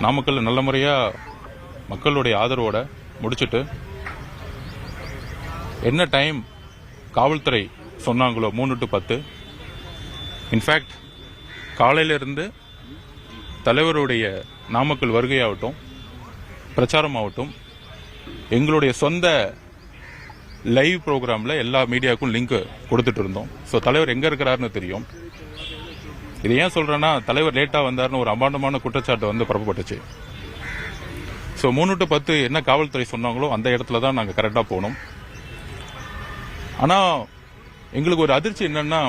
நாமக்கல் நல்ல முறையாக மக்களுடைய ஆதரவோட முடிச்சுட்டு என்ன டைம் காவல்துறை சொன்னாங்களோ 3 to 10, இன்ஃபேக்ட் காலையிலிருந்து தலைவருடைய நாமக்கல் வருகையாகட்டும் பிரச்சாரமாகட்டும் எங்களுடைய சொந்த லைவ் ப்ரோக்ராமில் எல்லா மீடியாவுக்கும் லிங்க் கொடுத்துட்டு இருந்தோம். ஸோ தலைவர் எங்கே இருக்கிறாருன்னு தெரியும். இது ஏன் சொல்கிறேன்னா, தலைவர் லேட்டாக வந்தார்னு ஒரு அபாண்டமான குற்றச்சாட்டு வந்து பரப்பப்பட்டுச்சு. ஸோ 3 to 10 என்ன காவல்துறை சொன்னாங்களோ அந்த இடத்துல தான் நாங்கள் கரெக்டாக போனோம். ஆனால் எங்களுக்கு ஒரு அதிர்ச்சி என்னன்னா,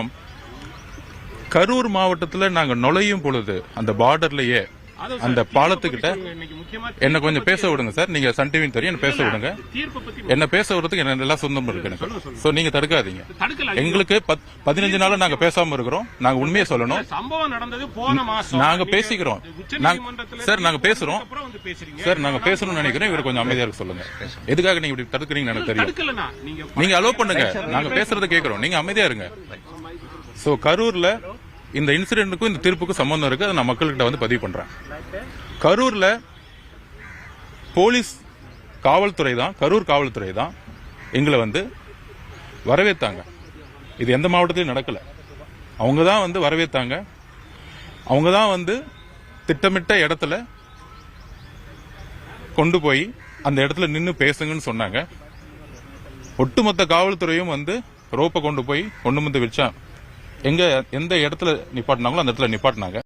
கரூர் மாவட்டத்தில் நாங்கள் நுழையும் பொழுது அந்த பார்டர்லயே அந்த பாலத்துக்கிட்ட என்ன கொஞ்சம் பேச விடுங்க சார். நீங்க சன் டிவின்னு தெரியும், என்ன பேச விடுங்க. என்ன பேச விடுறதுக்கு என்ன எல்லாம் சொந்தம் இருக்கு எனக்கு. சோ நீங்க தடுக்காதீங்க. எங்களுக்கு 15 நாள் நாங்க பேசாம இருக்கிறோம். நாங்க உண்மையை சொல்லணும். சம்பவம் நடந்தது போன மாசம். நாங்க பேசிக்கிறோம் சார். நாங்க பேசுறோம் சார். நாங்க பேசணும்னு நினைக்கிறோம். இவரு கொஞ்சம் அமைதியா இருக்க சொல்லுங்க. எதுக்காக நீங்க இப்படி தடுக்கிறீங்கன்னு எனக்கு தெரியும். நீங்க அலோவ் பண்ணுங்க. நாங்க பேசுறதை கேட்கிறோம். நீங்க அமைதியா இருங்க. சோ கரூர்ல இந்த இன்சிடென்ட்டுக்கும் இந்த தீர்ப்புக்கும் சம்பந்தம் இருக்கு. அதை நான் மக்கள்கிட்ட வந்து பதிவு பண்றேன். கரூர்ல போலீஸ் காவல்துறை தான், கரூர் காவல்துறை தான் எங்களை வந்து வரவேற்றாங்க. இது எந்த மாவட்டத்திலும் நடக்கல. அவங்க தான் வந்து வரவேற்றாங்க. அவங்க தான் வந்து திட்டமிட்ட இடத்துல கொண்டு போய் அந்த இடத்துல நின்று பேசுங்கன்னு சொன்னாங்க. ஒட்டுமொத்த காவல்துறையும் வந்து ரோப்பை கொண்டு போய் ஒண்ணு வந்து வச்சா எந்த இடத்துல நிப்பாட்டினாங்களோ அந்த இடத்துல நிப்பாட்டினாங்க.